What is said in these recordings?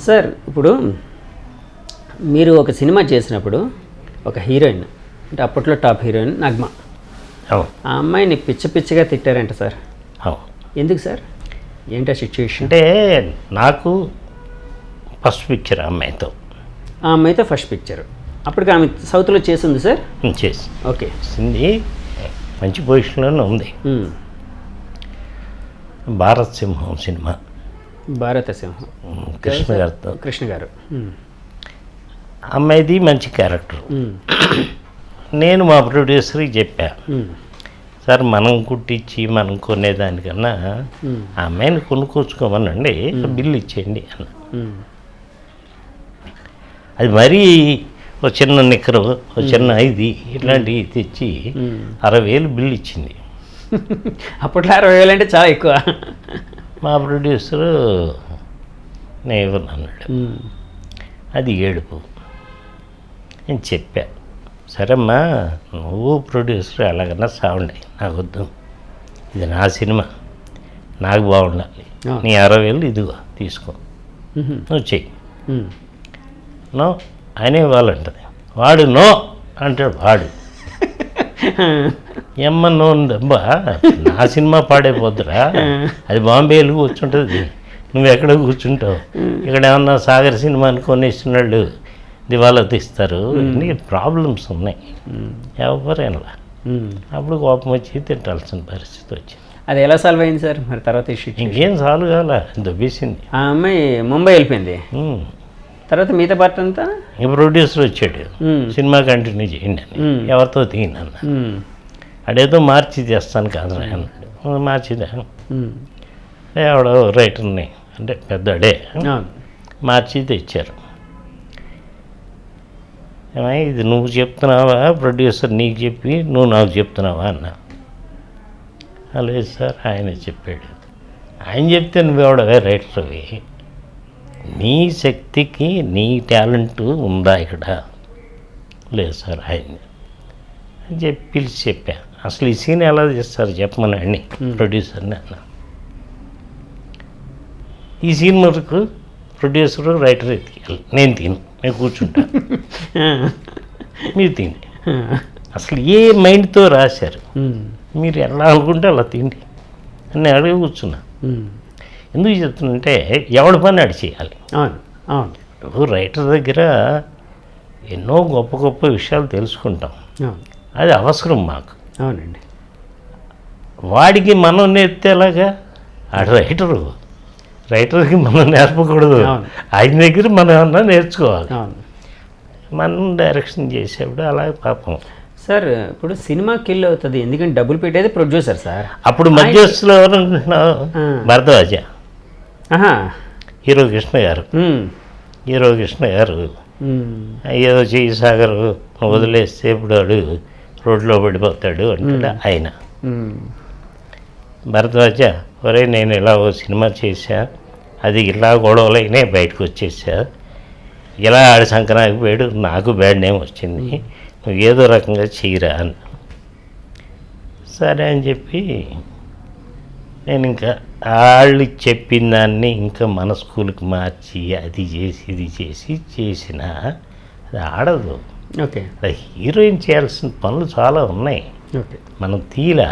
Sir ఇప్పుడు మీరు ఒక సినిమా చేసినప్పుడు ఒక హీరోయిన్ అంటే అప్పట్లో టాప్ హీరోయిన్ నగ్మ, ఆ అమ్మాయిని పిచ్చిగా తిట్టారంట సార్. ఎందుకు సార్? ఏంటా సిచ్యువేషన్? అంటే నాకు ఫస్ట్ పిక్చర్ ఆ అమ్మాయితో ఫస్ట్ పిక్చర్. అప్పటికి ఆమె సౌత్లో చేసింది సార్? చేసి ఓకే, చేసింది, మంచి పొజిషన్లోనే ఉంది. భారత సింహం సినిమా, భారత సింహం, కృష్ణ గారు. అమ్మాయిది మంచి క్యారెక్టర్. నేను మా ప్రొడ్యూసర్కి చెప్పా, సార్ మనం కుట్టించి మనం కొనేదానికన్నా ఆ అమ్మాయిని కొనుక్కొచ్చుకోమనండి, బిల్లు ఇచ్చేయండి అన్న. అది మరీ ఒక చిన్న నిక్కరు, ఒక చిన్న ఇది ఇట్లాంటివి తెచ్చి 60,000 బిల్లు ఇచ్చింది. అప్పట్లో 60,000 అంటే చాలా ఎక్కువ. మా ప్రొడ్యూసరు నేను అన్నాడు, అది ఏడుపు. నేను చెప్పా, సరేమ్మా నువ్వు ప్రొడ్యూసర్ ఎలాగన్నా సావండి, నాకు వద్దు, ఇది నా సినిమా, నాకు బాగుండాలి, నీ 60,000 ఇదిగో తీసుకో, నువ్వు చెయ్యి. నో ఆయన ఇవ్వాలంటది, వాడు నో అంటాడు. వాడు ఎమ్మ నో దబ్బా, నా సినిమా పాడైపోద్దురా, అది బాంబేలో కూర్చుంటుంది, నువ్వు ఎక్కడ కూర్చుంటావు, ఇక్కడ ఏమన్నా సాగర్ సినిమా అనుకొని ఇస్తున్నాళ్ళు దివాలా తీస్తారు, ఇన్ని ప్రాబ్లమ్స్ ఉన్నాయి ఎవరైనా. అప్పుడు కోపం వచ్చి తిట్టాల్సిన పరిస్థితి వచ్చింది. అది ఎలా సాల్వ్ అయింది సార్ మరి తర్వాత? ఇంకేం సాల్వ్ కాలే, దొబ్బేసింది. ఆ అమ్మాయి ముంబై వెళ్ళిపోయింది. తర్వాత మిగతా పార్ట్ అంతా ప్రొడ్యూసర్ వచ్చాడు, సినిమా కంటిన్యూ చేయండి అని, ఎవరితో తీయనన్న. అడేదో మార్చి చేస్తాను కాదు అన్నాడు, మార్చిదా ఎవడో రైటర్ని అంటే పెద్దడే మార్చి తెచ్చారు. ఏమై ఇది నువ్వు చెప్తున్నావా, ప్రొడ్యూసర్ నీకు చెప్పి నువ్వు నాకు చెప్తున్నావా అన్నా. లేదు సార్ ఆయనే చెప్పాడు. ఆయన చెప్తే నువ్వెవడవే రైటర్వి, నీ శక్తికి నీ టాలెంట్ ఉందా ఇక్కడ? లేదు సార్ ఆయన అని చెప్పి పిలిచి చెప్పా. అసలు ఈ సీన్ ఎలా చేస్తారు చెప్పమని అన్ని ప్రొడ్యూసర్ని అన్నా. ఈ సీన్ వరకు ప్రొడ్యూసరు రైటర్ ఎత్తికెళ్ళి నేను నేను కూర్చుంటా, మీరు తిండి. అసలు ఏ మైండ్తో రాశారు, మీరు ఎలా అనుకుంటే అలా తిండి అని అడిగి కూర్చున్నా. ఎందుకు చెప్తున్నంటే ఎవడి పని అడి చేయాలి. రైటర్ దగ్గర ఎన్నో గొప్ప గొప్ప విషయాలు తెలుసుకుంటాం, అది అవసరం మాకు. అవునండి. వాడికి మనం నేర్తేలాగా ఆడు రైటర్కి మనం నేర్పకూడదు, ఆయన దగ్గర మనం ఏమన్నా నేర్చుకోవాలి. మనం డైరెక్షన్ చేసేప్పుడు అలాగే పాపం. సార్ ఇప్పుడు సినిమా కిల్ అవుతుంది, ఎందుకంటే డబ్బులు పెట్టేది ప్రొడ్యూసర్ సార్. అప్పుడు మధ్యస్థులు ఎవరు అనుకుంటున్నావు? భరద్వాజ, హీరో కృష్ణ గారు ఏదో చెయ్యి సాగరు వదిలేస్తే ఇప్పుడు వాడు రోడ్లో పడిపోతాడు అంటాడు ఆయన. భరద్వాజ, ఒరే నేను ఇలా ఓ సినిమా చేశా, అది ఇలా గొడవలైనా బయటకు వచ్చేసా, ఇలా ఆడి సంక్రాంతికి పోయాడు, నాకు బ్యాడ్ నేమ్ వచ్చింది, నువ్వు ఏదో రకంగా చెయ్యరా అని. సరే అని చెప్పి నేను ఇంకా వాళ్ళు చెప్పిన దాన్ని ఇంకా మన స్కూల్కి మార్చి అది చేసి ఇది చేసి చేసిన అది ఆడదు. ఓకే, హీరోయిన్ చేయాల్సిన పనులు చాలా ఉన్నాయి. ఓకే, మనం తీలా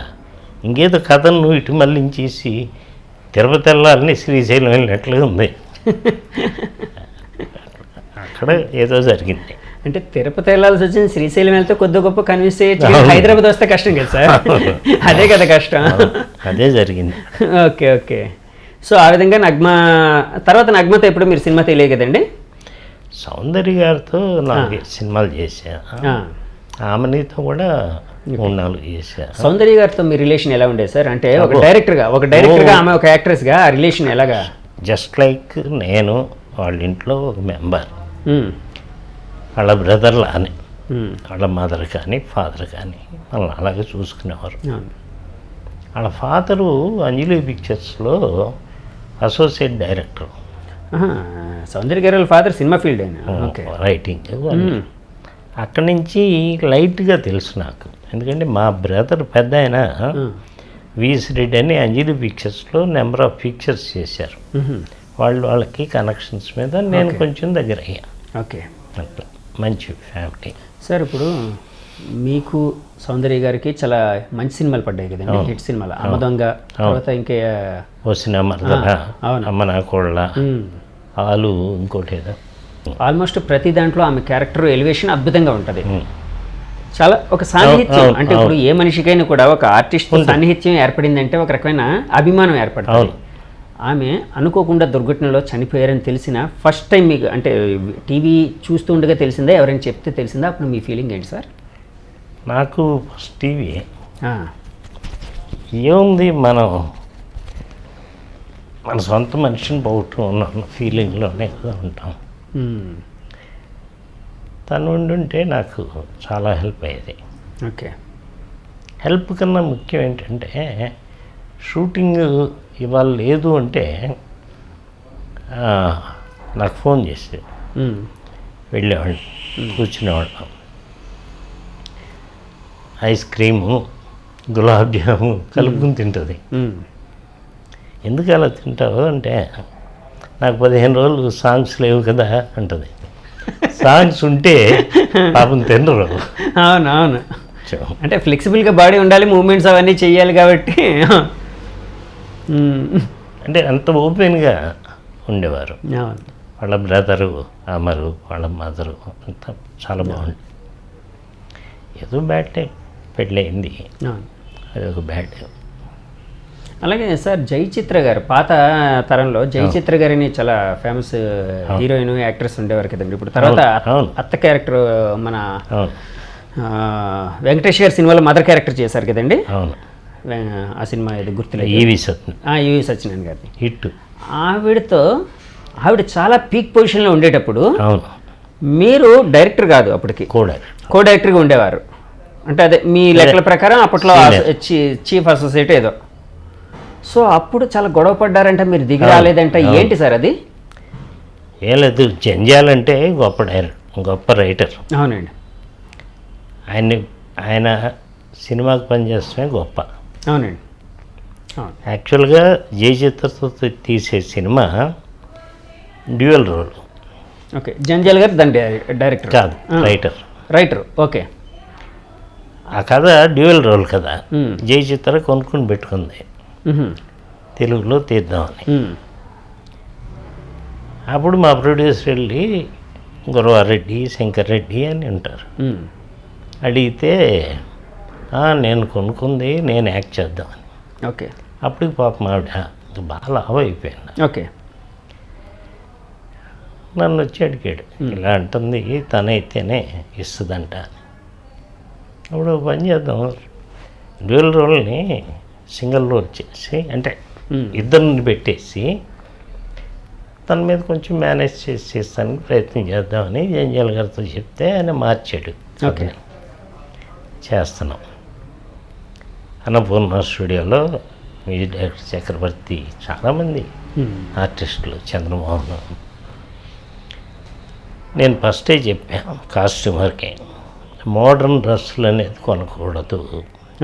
ఇంకేదో కథను నువ్వు ఇటు మళ్ళించేసి తిరుపతి వెళ్ళాలని శ్రీశైలం వెళ్ళినట్లుగా ఉంది. అక్కడ ఏదో జరిగింది. అంటే తిరుపతి వెళ్ళాల్సి వచ్చింది, శ్రీశైలం వెళ్తే కొద్ది గొప్ప కన్విన్స్ చేయొచ్చు, హైదరాబాద్ వస్తే కష్టం కదా సార్. అదే కదా కష్టం. అదే జరిగింది. Okay okay. సో ఆ విధంగా తర్వాత నగ్మతో ఎప్పుడు మీరు సినిమా తెలియ కదండి? సౌందర్య గారితో 4 సినిమాలు చేశా, ఆమెనితో కూడా 3-4 చేశా. సౌందర్య గారితో మీ రిలేషన్ ఎలా ఉండేది సార్? అంటే ఒక డైరెక్టర్గా ఆమె ఒక యాక్ట్రెస్గా ఆ రిలేషన్ ఎలాగా? జస్ట్ లైక్ నేను వాళ్ళ ఇంట్లో ఒక మెంబర్, వాళ్ళ బ్రదర్లా అని, వాళ్ళ మదర్ కానీ ఫాదర్ కానీ వాళ్ళని అలాగే చూసుకునేవారు. వాళ్ళ ఫాదరు అంజలి పిక్చర్స్లో అసోసియేట్ డైరెక్టర్. సౌందర్య గారి వాళ్ళ ఫాదర్ సినిమా ఫీల్డ్ రైటింగ్. అక్కడి నుంచి లైట్గా తెలుసు నాకు, ఎందుకంటే మా బ్రదర్ పెద్ద ఆయన విఎస్ రెడ్డి అని అంజలి పిక్చర్స్లో నెంబర్ ఆఫ్ పిక్చర్స్ చేశారు. వాళ్ళకి కనెక్షన్స్ మీద నేను కొంచెం దగ్గర అయ్యా. ఓకే, అట్లా మంచి ఫ్యామిలీ. సార్ ఇప్పుడు మీకు సౌందర్య గారికి చాలా మంచి సినిమాలు పడ్డాయి కదండి, హిట్ సినిమాలు. అమ్మదొంగ తర్వాత ఇంకా వచ్చిన మరదల, అమ్మ నా కోళ్ళ, ఆలు, ఇంకోటి ఏదో. ఆల్మోస్ట్ ప్రతి దాంట్లో ఆమె క్యారెక్టర్ ఎలివేషన్ అద్భుతంగా ఉంటుంది. చాలా ఒక సాన్నిహిత్యం, అంటే ఇప్పుడు ఏ మనిషికైనా కూడా ఒక ఆర్టిస్ట్ సాన్నిహిత్యం ఏర్పడిందంటే ఒక రకమైన అభిమానం ఏర్పడుతుంది. ఆమె అనుకోకుండా దుర్ఘటనలో చనిపోయారని తెలిసిన ఫస్ట్ టైం మీకు, అంటే టీవీ చూస్తూ ఉండగా తెలిసిందా, ఎవరైనా చెప్తే తెలిసిందా, అప్పుడు మీ ఫీలింగ్ ఏంటి సార్? నాకు ఫస్ట్ టీవీ ఏముంది, మన సొంత మనిషిని పోగొట్టుకున్న ఫీలింగ్లోనే ఉంటాం. తను ఉండుంటే నాకు చాలా హెల్ప్ అయ్యేది. ఓకే, హెల్ప్ కన్నా ముఖ్యం ఏంటంటే షూటింగ్ ఇవాళ లేదు అంటే నాకు ఫోన్ చేసి వెళ్ళేవాళ్ళు, కూర్చునేవాళ్ళం. ఐస్ క్రీము, గులాబ్ జాము కలుపుకుని తింటుంది. ఎందుకు అలా తింటావు అంటే, నాకు 15 రోజులు సాంగ్స్ లేవు కదా అంటుంది. సాంగ్స్ ఉంటే పాపం తినరు. అవునవును, అంటే ఫ్లెక్సిబుల్గా బాడీ ఉండాలి, మూమెంట్స్ అవన్నీ చెయ్యాలి కాబట్టి. అంటే అంత ఓపెన్గా ఉండేవారు. వాళ్ళ బ్రదరు అమరు, వాళ్ళ మదరు అంతా చాలా బాగుంది. ఏదో బ్యాడ్ టైం, పెళ్ళయింది, అది ఒక బ్యాడ్ టైం. అలాగే సార్ జయచిత్ర గారు, పాత తరంలో జయచిత్ర గారిని చాలా ఫేమస్ హీరోయిన్, యాక్ట్రెస్ ఉండేవారు కదండి. ఇప్పుడు తర్వాత అత్త క్యారెక్టర్ మన వెంకటేష్ గారి సినిమాలో మదర్ క్యారెక్టర్ చేశారు కదండి. అవును, ఆ సినిమా ఏదో గుర్తులేదు, ఈవి సత్యనారాయణ గారిని. హిట్. ఆవిడ చాలా పీక్ పొజిషన్లో ఉండేటప్పుడు అవును, మీరు డైరెక్టర్ కాదు అప్పటికి, కో డైరెక్టర్గా ఉండేవారు. అంటే అదే మీ లెక్కల ప్రకారం అప్పట్లో చీఫ్ అసోసియేట్ ఏదో. సో అప్పుడు చాలా గొడవ పడ్డారంటే, మీరు దిగి రాలేదంటే ఏంటి సార్ అది? ఏం లేదు, జంజాలంటే గొప్ప రైటర్. అవునండి, ఆయన సినిమాకి పనిచేస్తమే గొప్ప. అవునండి. యాక్చువల్గా జయచిత్రతో తీసే సినిమా డ్యూయల్ రోల్. ఓకే, జంజాల్ గారు దాని డైరెక్టర్ కాదు, రైటర్. ఓకే, ఆ కథ డ్యూయల్ రోల్ కదా. జయచిత్ర కొనుక్కుని పెట్టుకుంది తెలుగులో తీద్దామని. అప్పుడు మా ప్రొడ్యూసర్ వెళ్ళి గురవారెడ్డి, శంకర్ రెడ్డి అని ఉంటారు, అడిగితే నేను కొనుక్కుంది, నేను యాక్ట్ చేద్దామని. ఓకే, అప్పటికి పాపం ఆవిడ బాగా లావ్ అయిపోయింది. ఓకే, నన్ను వచ్చి అడిగాడు, ఇలా అంటుంది, తనైతేనే ఇస్తుందంట. అప్పుడు పని చేద్దాం, డ్యూయల్ రోల్ని సింగిల్ రోల్ చేసి, అంటే ఇద్దరిని పెట్టేసి తన మీద కొంచెం మేనేజ్ చేస్తానికి ప్రయత్నం చేద్దామని జంజాల్ గారితో చెప్తే ఆయన మార్చాడు. ఓకే, చేస్తున్నాం. అన్నపూర్ణ స్టూడియోలో మ్యూజిక్ డైరెక్టర్ చక్రవర్తి, చాలామంది ఆర్టిస్టులు, చంద్రమోహన్. నేను ఫస్టే చెప్పాను కాస్ట్యూమర్కి, మోడర్న్ డ్రెస్సులు అనేది కొనకూడదు.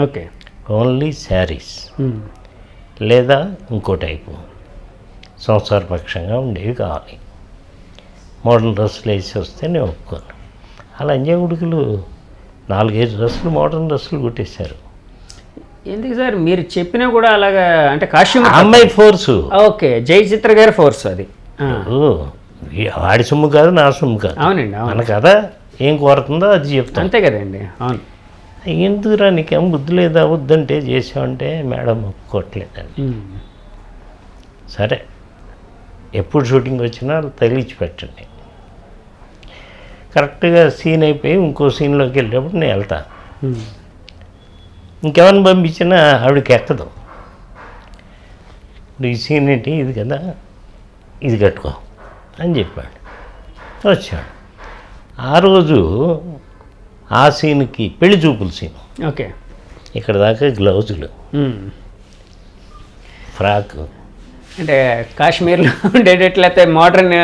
ఓకే, ఓన్లీ శారీస్ లేదా ఇంకో టైపు సంసారపక్షంగా ఉండేవి కావాలి. మోడర్న్ డ్రెస్సులు వేసి వస్తే నేను ఒప్పుకోను. అలా అంజయ్ ఉడుకులు 4-5 డ్రెస్సులు మోడర్న్ డ్రెస్సులు కుట్టేశారు. ఎందుకు సార్ మీరు చెప్పినా కూడా అలాగా, అంటే కాస్ట్యూమ్ అమ్మాయి ఫోర్సు. ఓకే, జయచిత్ర గారి ఫోర్స్ అది. వాడి సొమ్ము కాదు, నా సొమ్ము కాదు. అవునండి, మన కదా ఏం కోరుతుందో అది చెప్తాను, అంతే కదండి. అవును, ఎందుకురా నీకేం బుద్ధి లేదా, వద్దంటే చేసామంటే మేడం ఒప్పుకోవట్లేదండి. సరే, ఎప్పుడు షూటింగ్ వచ్చినా తగిలించి పెట్టండి. కరెక్ట్గా సీన్ అయిపోయి ఇంకో సీన్లోకి వెళ్ళేటప్పుడు నేను వెళ్తాను. ఇంకెవరిని పంపించినా ఆవిడకి ఎక్కదు. ఈ సీన్ ఏంటి, ఇది కదా, ఇది కట్టుకో అని చెప్పాడు. వచ్చాడు. ఆ రోజు ఆ సీన్కి పెళ్లి చూపుల సీన్. ఓకే, ఇక్కడ దాకా గ్లౌజులు, ఫ్రాక్, అంటే కాశ్మీర్లో ఉండేటట్లయితే మోడర్న్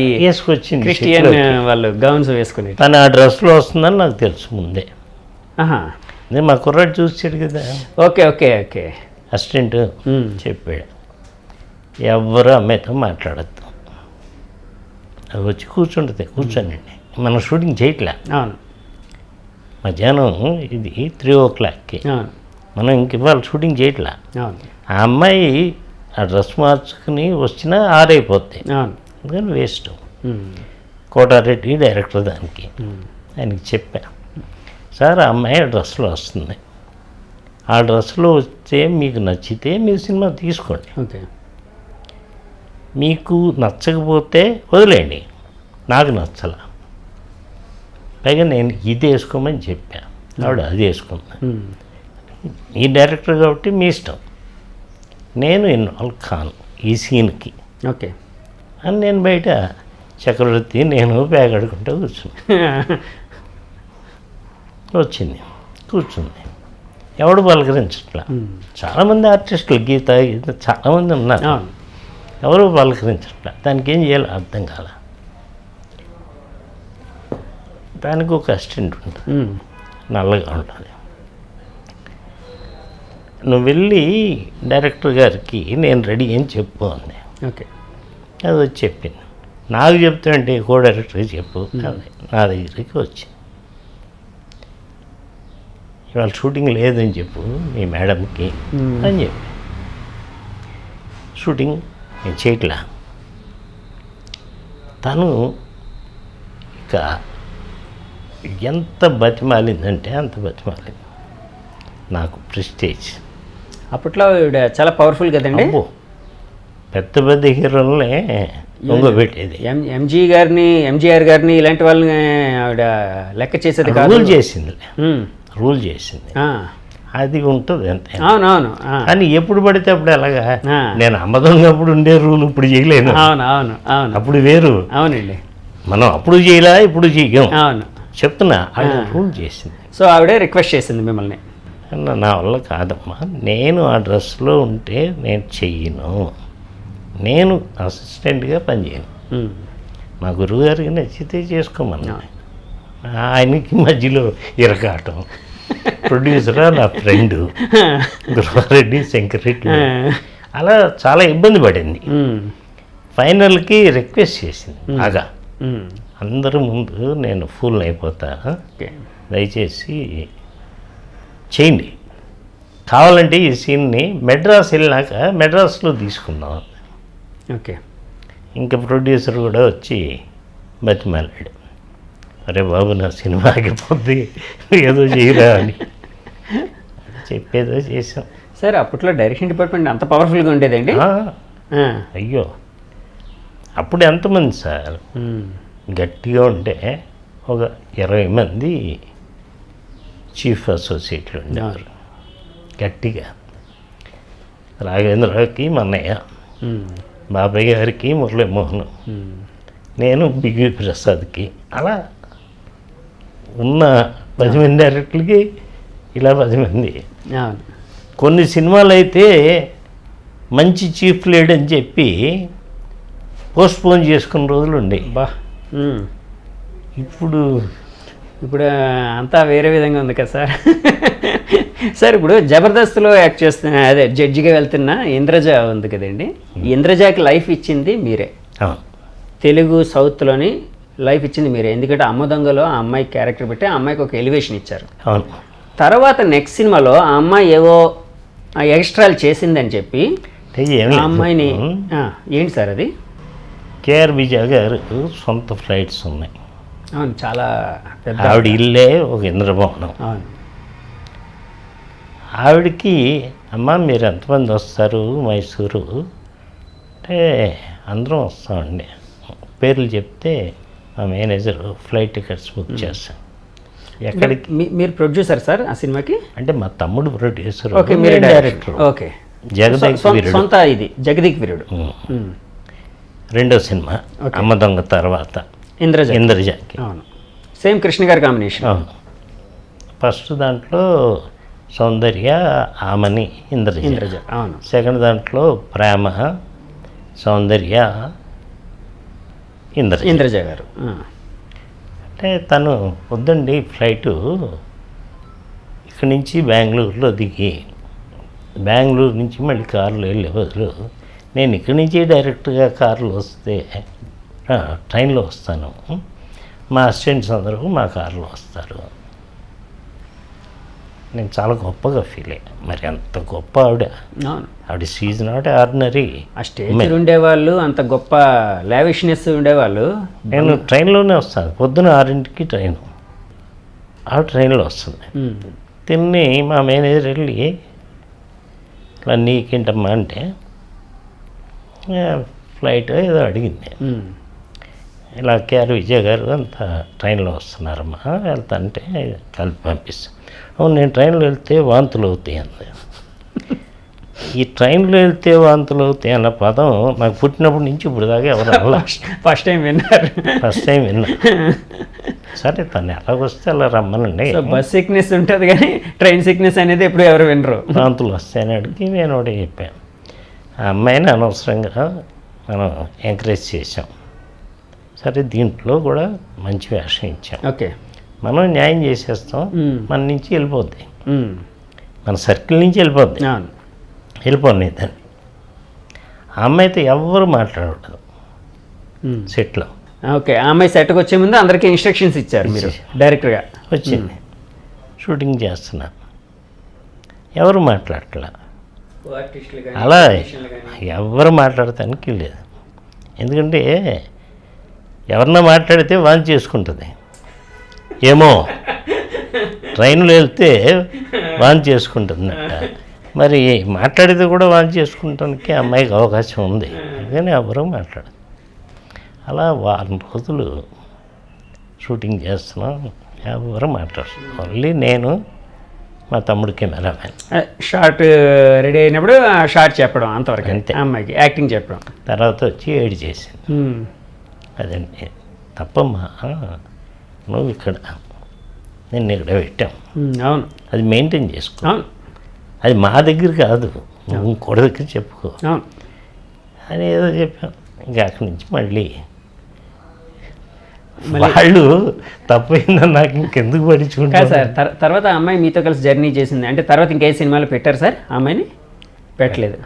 ఈ వేసుకొచ్చింది, క్రిస్టియన్ వాళ్ళు గౌన్స్ వేసుకుని. తను ఆ డ్రెస్లో వస్తుందని నాకు తెలుసు ముందే. నేను మా కుర్రాడు చూసాడు కదా. ఓకే ఓకే ఓకే, అసిస్టెంట్ చెప్పాడు. ఎవరు అమ్మాయితో మాట్లాడద్దు, అది వచ్చి కూర్చుంటుంది, కూర్చోనండి. మనం షూటింగ్ చేయట్లే, అవును మధ్యాహ్నం ఇది 3 o'clockకి, అవును మనం ఇంక ఇవాళ షూటింగ్ చేయట్లే. అవును ఆ అమ్మాయి ఆ డ్రెస్ మార్చుకుని వచ్చినా ఆరైపోద్ది, అవును అందుకని వేస్ట్. ఉమ్, కోటారెడ్డి డైరెక్టర్ దానికి, ఉమ్, ఆయనకి చెప్పా, సార్ ఆ అమ్మాయి ఆ డ్రెస్లో వస్తుంది, ఆ డ్రెస్లో వస్తే మీకు నచ్చితే మీరు సినిమా తీసుకోండి, ఓకే మీకు నచ్చకపోతే వదిలేయండి, నాకు నచ్చల. పైగా నేను ఇది వేసుకోమని చెప్పా, ఆవిడ అది వేసుకుంది. ఉమ్, ఈ డైరెక్టర్ కాబట్టి మీ ఇష్టం, నేను ఇన్వాల్వ్ కాను ఈ సీన్కి ఓకే అని నేను బయట చక్రవర్తి నేను బ్యాగ్ అడుకుంటూ వచ్చింది, కూర్చుంది. ఎవడు పలకరించట్లా. చాలామంది ఆర్టిస్టులు గీత చాలామంది ఉన్నారు, అవును ఎవరు పలకరించట్లా. దానికి ఏం చేయాలో అర్థం కాల. దానికి ఒక అసిస్టెంట్ ఉంటుంది, ఉమ్, నల్లగా ఉంటుంది. నువ్వు వెళ్ళి డైరెక్టర్ గారికి నేను రెడీ అని చెప్పు అంది. ఓకే అది వచ్చి చెప్పింది. నాకు చెప్తాంటే కో డైరెక్టర్కి చెప్పు, అది నా దగ్గరికి వచ్చి ఇవాళ షూటింగ్ లేదని చెప్పు మీ మేడంకి అని చెప్పి, షూటింగ్ నేను చేయట్లా. తను ఇక ఎంత బతిమాలిందంటే అంత బతిమాలింది. నాకు ప్రెస్టేజ్. అప్పట్లో ఈవిడ చాలా పవర్ఫుల్ కదండి. అబ్బో, పెద్ద పెద్ద హీరోలనే దొంగబెట్టేది. ఎంజీఆర్ గారిని ఇలాంటి వాళ్ళని ఆవిడ లెక్క చేసేది కాదు. రూల్ చేసింది, ఉమ్, రూల్ చేసింది. ఆ, అది ఉంటుంది అంతే. అవునవును ఆ, కానీ ఎప్పుడు పడితే అప్పుడు ఎలాగా, ఆ. నేను అమ్మదొంగ అప్పుడు ఉండే రూల్ ఇప్పుడు చేయలేను. అవును అవును అవును అప్పుడు వేరు, అవునండి మనం అప్పుడు చేయలే ఇప్పుడు చెయ్యం అవును. చెప్తున్నా. ఆవిడ రూల్ చేసింది. సో ఆవిడే రిక్వెస్ట్ చేసింది మిమ్మల్ని. నా వల్ల కాదమ్మా, నేను ఆ డ్రెస్లో ఉంటే నేను చెయ్యను, నేను అసిస్టెంట్గా పనిచేయను, ఉమ్, మా గురువుగారికి నచ్చితే చేసుకోమన్నా. ఆయనకి మధ్యలో ఇరకాటం. ప్రొడ్యూసరా నా ఫ్రెండు గురువారెడ్డి, శంకరెడ్డి, అలా చాలా ఇబ్బంది పడింది. ఉమ్, ఫైనల్కి రిక్వెస్ట్ చేసింది బాగా, ఉమ్, అందరి ముందు నేను ఫుల్ అయిపోతా, ఓకే దయచేసి చేయండి, కావాలంటే ఈ సీన్ని మెడ్రాస్ వెళ్ళినాక మెడ్రాస్లో తీసుకుందాం. ఓకే ఇంకా ప్రొడ్యూసర్ కూడా వచ్చి బతిమాలాడు, అరే బాబు నా సినిమా ఆగిపోద్ది ఏదో చేయరా అని చెప్పేదో చేసాం. సార్ అప్పట్లో డైరెక్షన్ డిపార్ట్మెంట్ అంత పవర్ఫుల్గా ఉండేదండి. ఆ, అయ్యో, అప్పుడు ఎంతమంది సార్, ఉమ్, గట్టిగా ఉంటే ఒక 20 మంది చీఫ్ అసోసియేట్లు ఉండేవారు గట్టిగా. రాఘవేంద్రరావుకి మన్నయ్య, ఉమ్, బాబాయ్ గారికి మురళీమోహన్, ఉమ్, నేను బిగ్వి ప్రసాద్కి, అలా ఉన్న 10 మంది డైరెక్టర్లకి ఇలా 10 మంది. అవును కొన్ని సినిమాలు అయితే మంచి చీఫ్ లేడని చెప్పి పోస్ట్పోన్ చేసుకున్న రోజులు ఉండేవి. బా ఉమ్. ఇప్పుడు ఇప్పుడు అంతా వేరే విధంగా ఉంది కదా సార్. సార్ ఇప్పుడు జబర్దస్త్లో యాక్ట్ చేస్తున్న అదే జడ్జిగా వెళ్తున్న ఇంద్రజ ఉంది కదండి, ఈ ఇంద్రజకి లైఫ్ ఇచ్చింది మీరే. అవును, తెలుగు సౌత్లోని లైఫ్ ఇచ్చింది మీరే. ఎందుకంటే అమ్మ దొంగలో ఆ అమ్మాయి క్యారెక్టర్ పెట్టి ఆ అమ్మాయికి ఒక ఎలివేషన్ ఇచ్చారు. అవును. తర్వాత నెక్స్ట్ సినిమాలో ఆ అమ్మాయి ఏవో ఎక్స్ట్రాలు చేసిందని చెప్పి ఏం ఆ లేదు. అమ్మాయిని ఏంటి సార్ అది? కేఆర్ విజయ్ గారు సొంత ఫ్లైట్స్ ఉన్నాయి. అవును, చాలా పెద్ద ఆవిడ ఇల్లే ఒక ఇంద్రభవనం. అవును ఆవిడకి అమ్మ మీరు ఎంతమంది వస్తారు మైసూరు అంటే, అందరం వస్తామండి, పేర్లు చెప్తే మా మేనేజర్ ఫ్లైట్ టికెట్స్ బుక్ చేస్తాం. ఎక్కడికి? మీరు ప్రొడ్యూసర్ సార్ ఆ సినిమాకి? అంటే మా తమ్ముడు ప్రొడ్యూసర్, ఓకే, మీరు డైరెక్టర్. ఓకే, జగదేక్ వీరుడు సొంత ఇది జగదీక్ వీరుడు. రెండో సినిమా అమ్మ దొంగ తర్వాత ఇంద్రజాకి. అవును, సేమ్ కృష్ణ గారి కాంబినేషన్. అవును. ఫస్ట్ దాంట్లో సౌందర్య, ఆమని, ఇంద్రజ. అవును. సెకండ్ దాంట్లో ప్రేమ, సౌందర్య, ఇంద్రజ గారు. అంటే తను వద్దండి ఫ్లైటు ఇక్కడి నుంచి బెంగళూరులో దిగి బెంగళూరు నుంచి మళ్ళీ కారులో వెళ్ళే బదులు నేను ఇక్కడి నుంచి డైరెక్ట్గా కారులో వస్తే ట్రైన్లో వస్తాను, మా అసిస్టెంట్స్ అందరూ మా కారులో వస్తారు. నేను చాలా గొప్పగా ఫీల్ అయ్యా. మరి అంత గొప్ప ఆవిడ షీజ్ నాట్ ఆర్డినరీ. ఆ స్టేజ్ ఉండేవాళ్ళు, అంత గొప్ప లావిష్నెస్ ఉండేవాళ్ళు. నేను ట్రైన్లోనే వస్తాను, పొద్దున 6ంటికి ట్రైను, ఆ ట్రైన్లో వస్తుంది. తిని మా మేనేజర్ వెళ్ళి ఇట్లా నీకేంటమ్మా అంటే ఫ్లైట్ ఏదో అడిగింది. ఇలా కేఆర్ విజయ్ గారు అంతా ట్రైన్లో వస్తున్నారమ్మా, వెళ్తా అంటే కలిపి పంపిస్తాను. అవును, నేను ట్రైన్లో వెళ్తే వాంతులు అవుతాయి అంది. ఈ ట్రైన్లో వెళ్తే వాంతులు అవుతాయి అన్న పదం నాకు పుట్టినప్పటి నుంచి ఇప్పుడు దాకా ఎవరు అలా ఫస్ట్ టైం విన్నారు. విన్నా. సరే తను ఎలాగొస్తే అలా రమ్మనండి. బస్ సిక్నెస్ ఉంటుంది కానీ ట్రైన్ సిక్నెస్ అనేది ఎప్పుడు ఎవరు వినరు. వాంతులు వస్తాయని అడిగి నేను ఒకటి చెప్పాను. ఆ అమ్మాయిని అనవసరంగా మనం ఎంకరేజ్ చేసాం. సరే దీంట్లో కూడా మంచి వేషం ఇచ్చాం. ఓకే, మనం న్యాయం చేసేస్తాం, మన నుంచి వెళ్ళిపోద్ది, మన సర్కిల్ నుంచి వెళ్ళిపోద్ది, వెళ్ళిపోయి దాన్ని. ఆ అమ్మాయితో ఎవరు మాట్లాడకూడదు సెట్లో. ఓకే, ఆ అమ్మాయి సెట్కి వచ్చే ముందు అందరికీ ఇన్స్ట్రక్షన్స్ ఇచ్చారు మీరు డైరెక్ట్గా? వచ్చింది, షూటింగ్ చేస్తున్నా, ఎవరు మాట్లాడట్లా. అలా ఎవరు మాట్లాడటానికి లేదు. ఎందుకంటే ఎవరన్నా మాట్లాడితే వాంతి చేసుకుంటుంది ఏమో, ట్రైన్లో వెళ్తే వాంతి చేసుకుంటుందట. మరి మాట్లాడితే కూడా వాంతి చేసుకుంటానికి అమ్మాయికి అవకాశం ఉంది, కానీ ఎవరూ మాట్లాడదు. అలా వారం రోజులు షూటింగ్ చేస్తున్నాం, ఎవరు మాట్లాడుతున్నాం. ఓన్లీ నేను, మా తమ్ముడు కెమెరామెన్. షార్ట్ రెడీ అయినప్పుడు ఆ షార్ట్ చెప్పడం అంతవరకు, అంతే. అమ్మాయికి యాక్టింగ్ చెప్పడం. తర్వాత వచ్చి ఏడు చేసింది. అదండి తప్పమ్మా, నువ్వు ఇక్కడ, నేను ఇక్కడ పెట్టాం. అవును, అది మెయింటైన్ చేసుకో. అవును, అది మా దగ్గర కాదు, నువ్వు ఇంకోటి దగ్గర చెప్పుకో అని ఏదో చెప్పాం. ఇంకా అక్కడి నుంచి మళ్ళీ వాళ్ళు తప్పైందని నాకు ఇంకెందుకు పడించుకుంటారు సార్. తర్వాత ఆ అమ్మాయి మీతో కలిసి జర్నీ చేసింది అంటే తర్వాత ఇంకే సినిమాలో పెట్టారు సార్? ఆ అమ్మాయిని పెట్టలేదు.